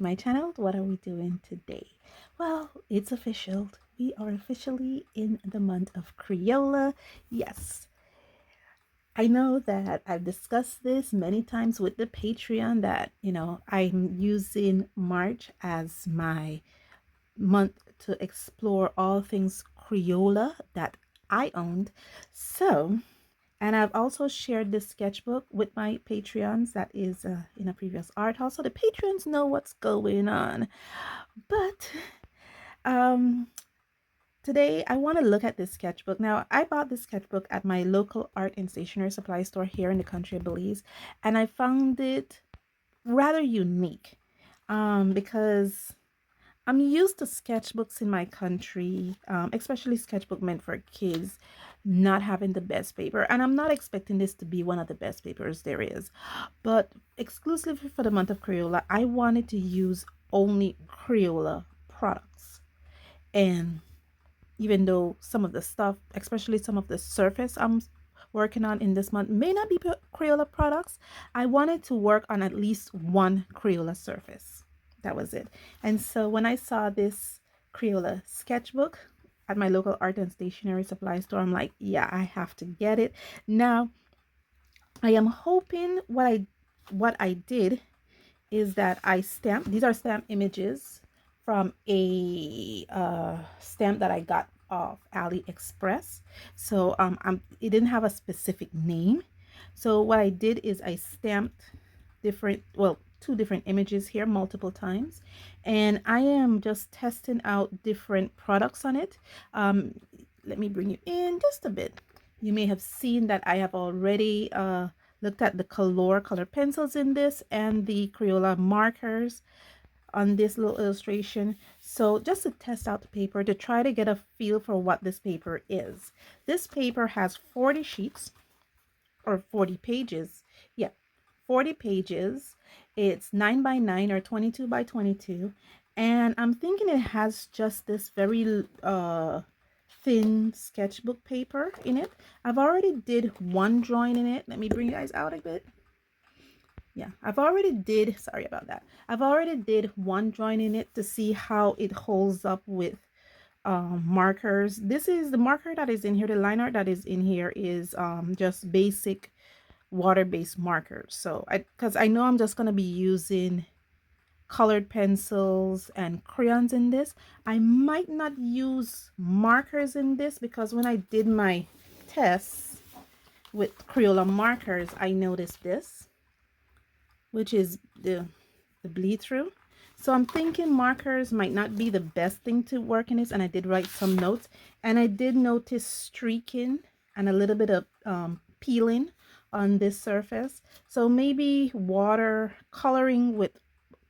to my channel. What are we doing today? Well, it's official. We are officially in the month of Crayola. Yes, I know that I've discussed this many times with the Patreon that, I'm using March as my month to explore all things Crayola that I owned. So, and I've also shared this sketchbook with my Patreons that is in a previous art haul. So the Patreons know what's going on. But um, today I want to look at this sketchbook. Now, I bought this sketchbook at my local art and stationery supply store here in the country of Belize. And I found it rather unique because I'm used to sketchbooks in my country, especially sketchbook meant for kids, not having the best paper. And I'm not expecting this to be one of the best papers there is. But exclusively for the month of Crayola, I wanted to use only Crayola products. And even though some of the stuff, especially some of the surface I'm working on in this month may not be Crayola products, I wanted to work on at least one Crayola surface. That was it. And so when I saw this Crayola sketchbook at my local art and stationery supply store, I'm like, yeah, I have to get it. Now, I am hoping what I did is that I stamped, these are stamp images from a stamp that I got off AliExpress. So it didn't have a specific name. So what I did is I stamped two different images here multiple times, and I am just testing out different products on it. Let me bring you in just a bit. You may have seen that I have already looked at the color pencils in this and the Crayola markers on this little illustration. So just to test out the paper, to try to get a feel for what this paper is. This paper has 40 sheets or 40 pages. Yeah, 40 pages. It's 9 by 9 or 22 by 22. And I'm thinking it has just this very thin sketchbook paper in it. I've already did one drawing in it. Let me bring you guys out a bit. Yeah, sorry about that. I've already did one drawing in it to see how it holds up with markers. This is the marker that is in here. The line art that is in here is just basic water-based markers. So because I know I'm just going to be using colored pencils and crayons in this. I might not use markers in this because when I did my tests with Crayola markers, I noticed this, which is the bleed through. So I'm thinking markers might not be the best thing to work in this, and I did write some notes, and I did notice streaking and a little bit of peeling on this surface. So maybe water coloring with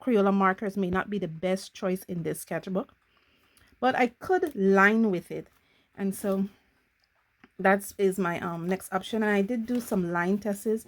Crayola markers may not be the best choice in this sketchbook, but I could line with it. And so that is my next option. And I did do some line tests.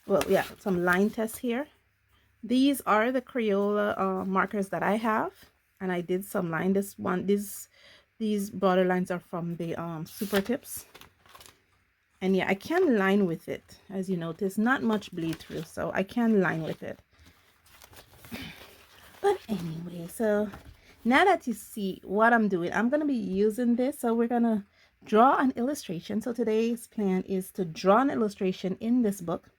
Well, yeah, some line tests here. These are the Crayola markers that I have, and I did some line. These border lines are from the Super Tips. And yeah, I can line with it. As you notice, not much bleed through, so I can line with it. But anyway, so now that you see what I'm doing, I'm going to be using this. So we're going to draw an illustration. So today's plan is to draw an illustration in this book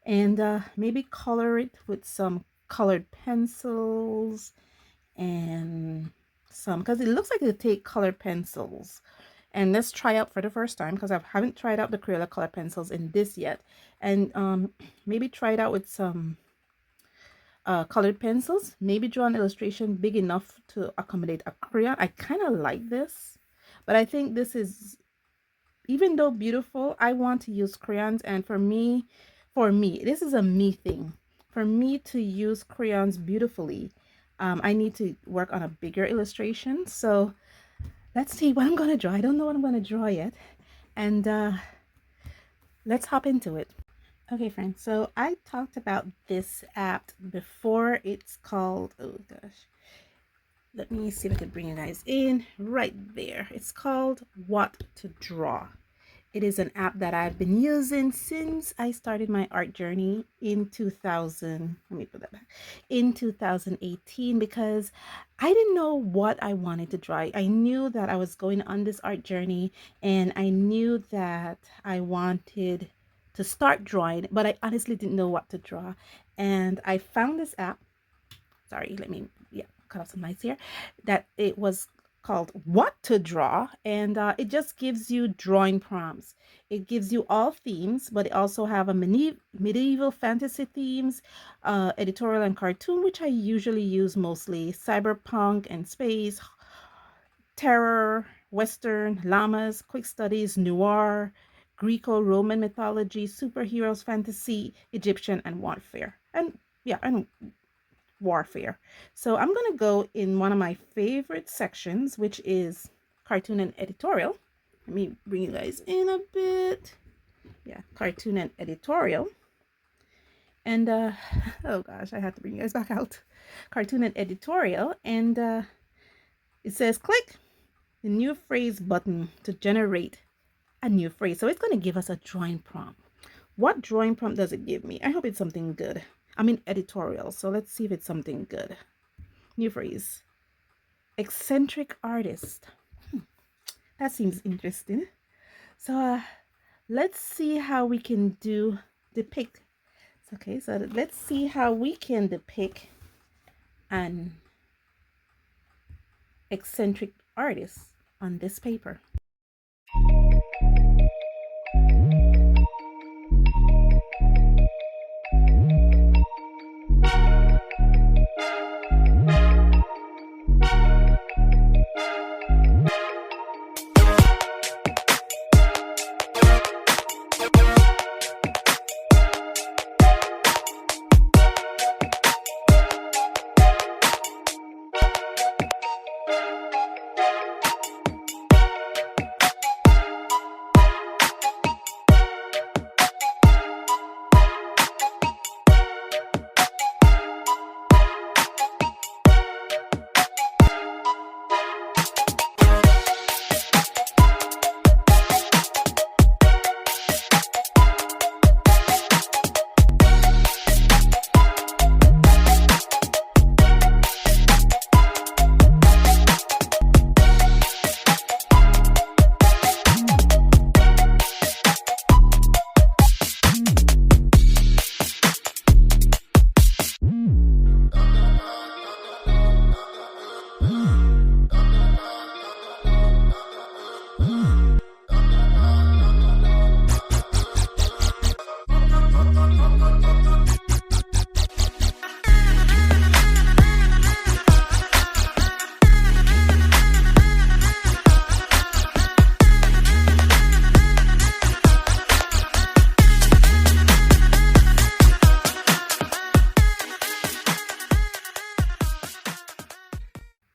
and maybe color it with some colored pencils and some, because it looks like it'll take colored pencils. And let's try out for the first time, because I haven't tried out the Crayola color pencils in this yet. And maybe try it out with some colored pencils. Maybe draw an illustration big enough to accommodate a crayon. I kind of like this, but I think this is, even though beautiful, I want to use crayons. And for me, this is a me thing. For me to use crayons beautifully, I need to work on a bigger illustration. So let's see what I'm going to draw. I don't know what I'm going to draw yet. And let's hop into it. Okay, friends, so I talked about this app before. It's called, oh gosh, let me see if I can bring you guys in right there. It's called What to Draw. It is an app that I've been using since I started my art journey in 2000. Let me put that back. In 2018, because I didn't know what I wanted to draw. I knew that I was going on this art journey and I knew that I wanted to start drawing, but I honestly didn't know what to draw. And I found this app. Sorry, let me, yeah, cut off some lights here. That it was called What to Draw, and it just gives you drawing prompts. It gives you all themes, but it also have a medieval fantasy themes, editorial and cartoon, which I usually use mostly, cyberpunk and space, terror, western, llamas, quick studies, noir, Greco-Roman mythology, superheroes, fantasy, Egyptian, and warfare. And yeah, and warfare. So I'm going to go in one of my favorite sections, which is cartoon and editorial. Let me bring you guys in a bit. Yeah, cartoon and editorial. And oh gosh, I have to bring you guys back out. Cartoon and editorial. And it says click the new phrase button to generate a new phrase. So it's going to give us a drawing prompt. What drawing prompt does it give me? I hope it's something good. I'm in editorial, so let's see if it's something good. New phrase. Eccentric artist. That seems interesting. So let's see how we can depict. Okay, so let's see how we can depict an eccentric artist on this paper.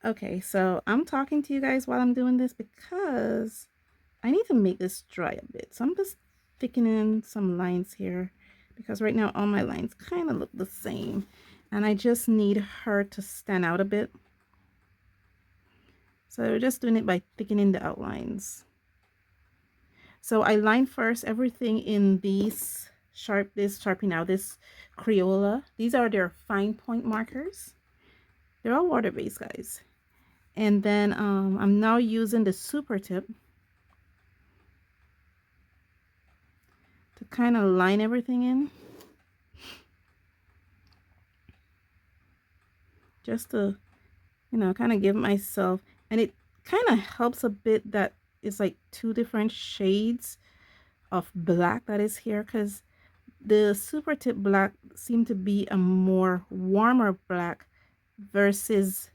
Okay, so I'm talking to you guys while I'm doing this because I need to make this dry a bit. So I'm just thickening some lines here because right now all my lines kind of look the same. And I just need her to stand out a bit. So we're just doing it by thickening the outlines. So I line first everything in this Sharpie Now, this Crayola. These are their fine point markers. They're all water-based, guys. And then I'm now using the super tip to kind of line everything in. Just to, you know, kind of give myself, and it kind of helps a bit that it's like two different shades of black that is here, because the super tip black seemed to be a more warmer black versus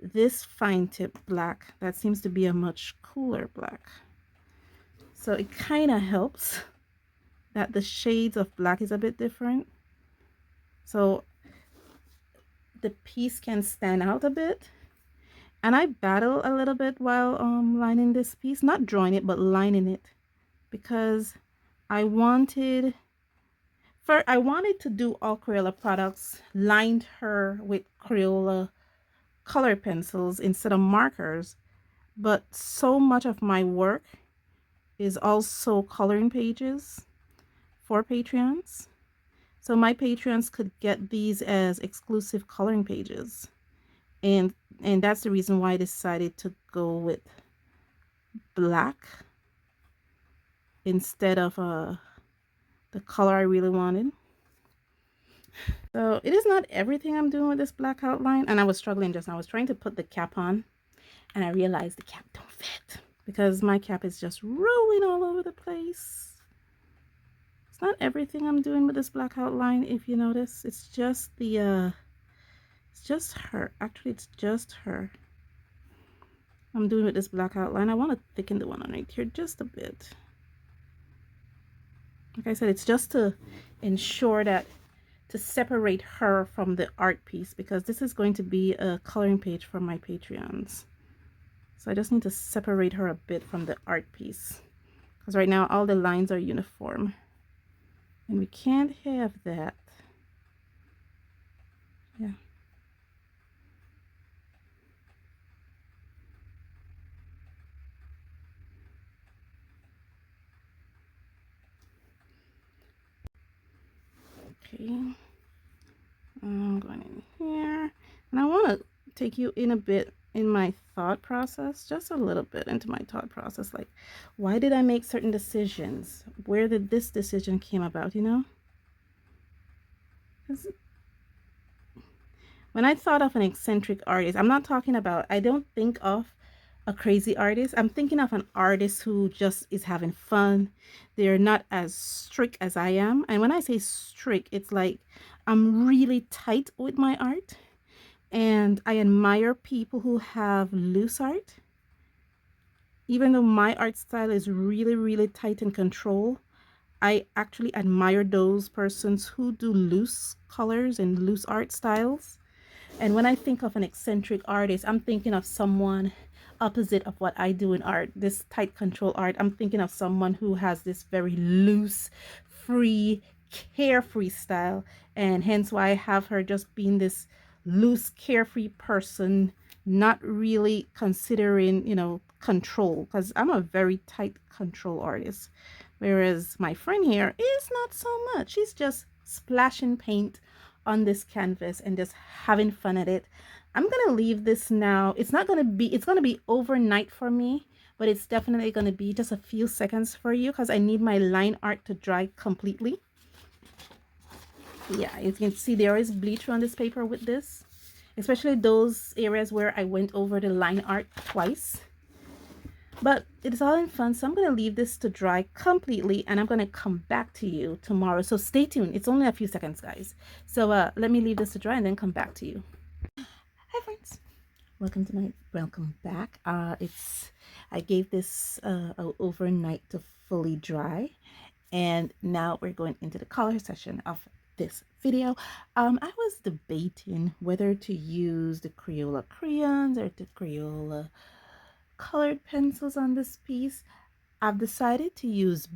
this fine tip black that seems to be a much cooler black. So it kind of helps that the shades of black is a bit different, so the piece can stand out a bit. And I battle a little bit while lining this piece, not drawing it but lining it, because I wanted to do all Crayola products, lined her with Crayola color pencils instead of markers, but so much of my work is also coloring pages for Patreons. So my Patreons could get these as exclusive coloring pages. And that's the reason why I decided to go with black instead of the color I really wanted. So it is not everything I'm doing with this black outline. And I was struggling just now. I was trying to put the cap on and I realized the cap don't fit because my cap is just rolling all over the place. It's not everything I'm doing with this black outline, if you notice. It's just the it's just her. Actually, it's just her. I'm doing with this black outline. I want to thicken the one on right here just a bit. Like I said, it's just to ensure that to separate her from the art piece, because this is going to be a coloring page for my Patreons. So I just need to separate her a bit from the art piece, because right now all the lines are uniform and we can't have that. Yeah. Okay. I'm going in here and I want to take you in a bit in my thought process, just a little bit into my thought process. Like, why did I make certain decisions? Where did this decision came about, you know? When I thought of an eccentric artist, I'm not talking about, I don't think of a crazy artist. I'm thinking of an artist who just is having fun. They're not as strict as I am. And when I say strict, it's like I'm really tight with my art. And I admire people who have loose art. Even though my art style is really, really tight and controlled, I actually admire those persons who do loose colors and loose art styles. And when I think of an eccentric artist, I'm thinking of someone opposite of what I do in art, this tight control art. I'm thinking of someone who has this very loose, free, carefree style. And hence why I have her just being this loose, carefree person, not really considering, you know, control, because I'm a very tight control artist. Whereas my friend here is not so much. She's just splashing paint on this canvas and just having fun at it. I'm gonna leave this now. It's not gonna be, it's gonna be overnight for me, but it's definitely gonna be just a few seconds for you because I need my line art to dry completely. Yeah, you can see there is bleach on this paper with this, especially those areas where I went over the line art twice. But it's all in fun, so I'm going to leave this to dry completely and I'm going to come back to you tomorrow. So stay tuned. It's only a few seconds, guys. So let me leave this to dry and then come back to you. Hi, friends. Welcome back. I gave this overnight to fully dry, and now we're going into the color session of this video. I was debating whether to use the Crayola crayons or the Crayola colored pencils on this piece. I've decided to use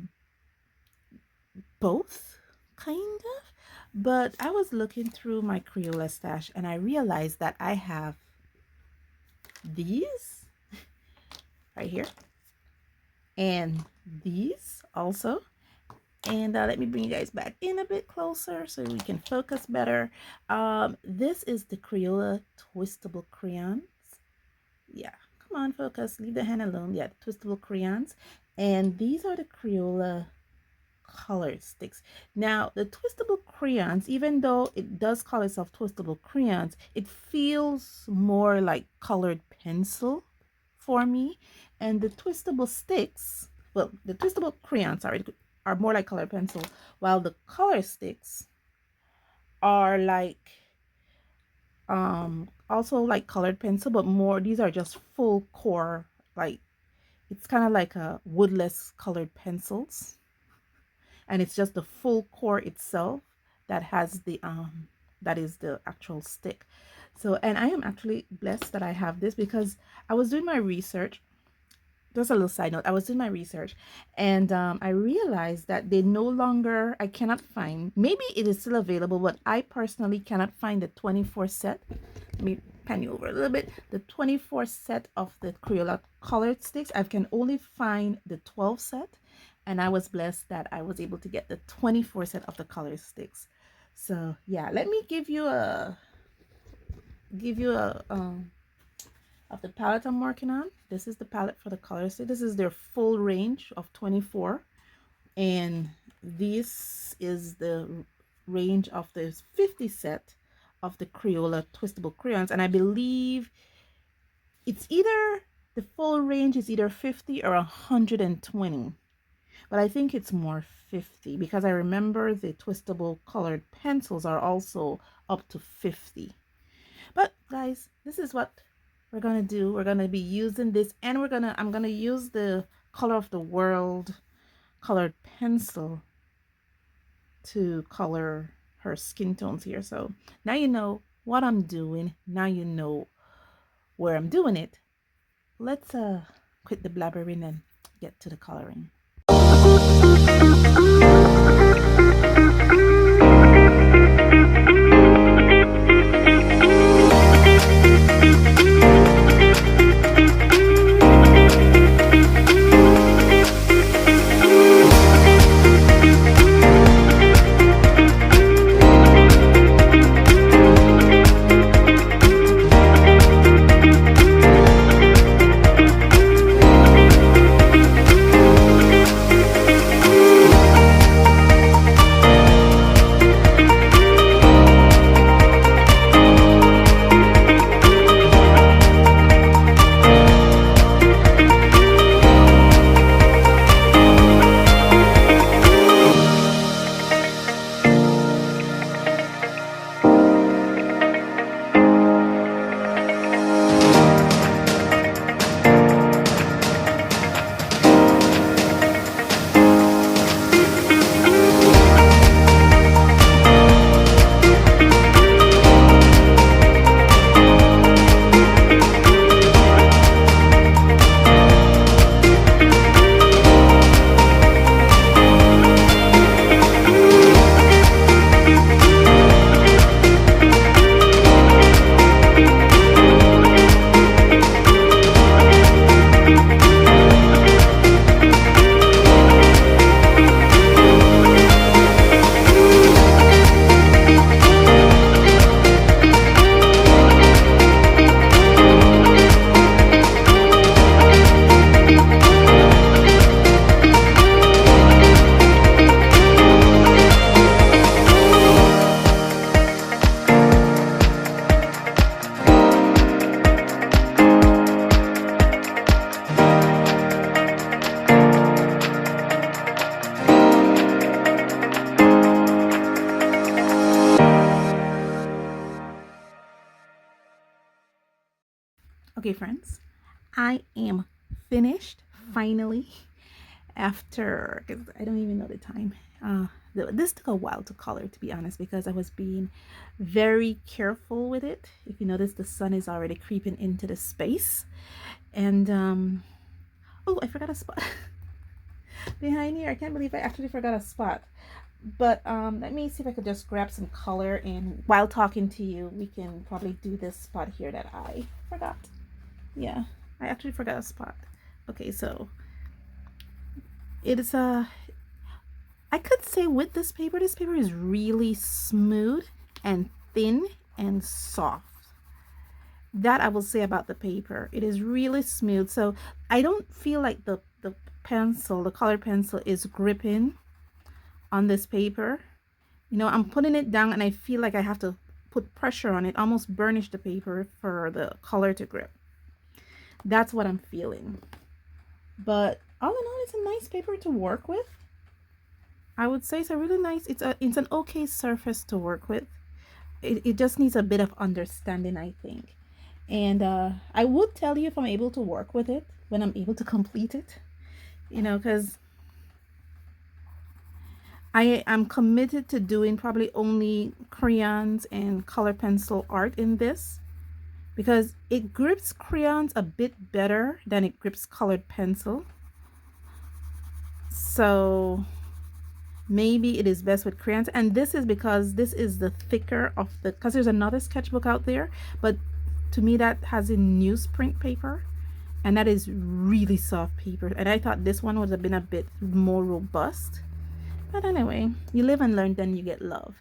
both, kind of, but I was looking through my Crayola stash and I realized that I have these right here and these also. And let me bring you guys back in a bit closer so we can focus better. This is the Crayola twistable crayons. Yeah, come on, focus, leave the hand alone. Yeah, twistable crayons. And these are the Crayola colored sticks. Now the twistable crayons, even though it does call itself twistable crayons, it feels more like colored pencil for me. And the twistable sticks, well, the twistable crayons, sorry, are more like colored pencil, while the color sticks are like also like colored pencil, but more, these are just full core, like it's kind of like a woodless colored pencils, and it's just the full core itself that has the that is the actual stick. So, and I am actually blessed that I have this because I was doing my research. Just a little side note, I was doing my research and I realized that they no longer, I cannot find, maybe it is still available, but I personally cannot find the 24 set. Let me pan you over a little bit. The 24 set of the Crayola colored sticks, I can only find the 12 set, and I was blessed that I was able to get the 24 set of the color sticks. So yeah, let me give you a of the palette I'm working on. This is the palette for the color stick. This is their full range of 24, and this is the range of the 50 set of the Crayola twistable crayons, and I believe it's either the full range is either 50 or 120, but I think it's more 50 because I remember the twistable colored pencils are also up to 50. But guys, this is what we're gonna do. We're gonna be using this, and I'm gonna use the Color of the World colored pencil to color her skin tones here. So now you know what I'm doing. Now you know where I'm doing it. Let's quit the blabbering and get to the coloring. Okay, friends, I am finished finally after, because I don't even know the time. This took a while to color, to be honest, because I was being very careful with it. If you notice, the sun is already creeping into the space. And, oh, I forgot a spot behind here. I can't believe I actually forgot a spot. But let me see if I could just grab some color, and while talking to you, we can probably do this spot here that I forgot. Yeah, I actually forgot a spot. Okay, so it is I could say with this paper is really smooth and thin and soft. That I will say about the paper. It is really smooth, so I don't feel like the pencil, the colored pencil, is gripping on this paper. You know, I'm putting it down and I feel like I have to put pressure on it, almost burnish the paper for the color to grip. That's what I'm feeling. But all in all, it's a nice paper to work with. I would say it's a really nice, it's an okay surface to work with. It just needs a bit of understanding, I think. And I would tell you if I'm able to work with it, when I'm able to complete it, you know, because I am committed to doing probably only crayons and color pencil art in this, because it grips crayons a bit better than it grips colored pencil. So maybe it is best with crayons, and this is because this is the thicker of the, because there's another sketchbook out there, but To me, that has a newsprint paper, and that is really soft paper. And I thought this one would have been a bit more robust. But anyway, you live and learn, then you get love.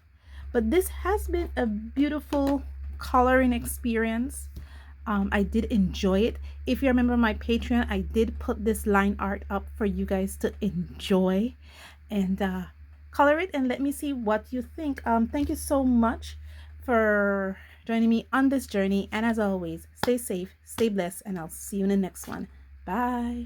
But this has been a beautiful coloring experience. I did enjoy it. If you remember my Patreon, I did put this line art up for you guys to enjoy and color it and let me see what you think. Thank you so much for joining me on this journey. And as always, stay safe, stay blessed, and I'll see you in the next one. Bye.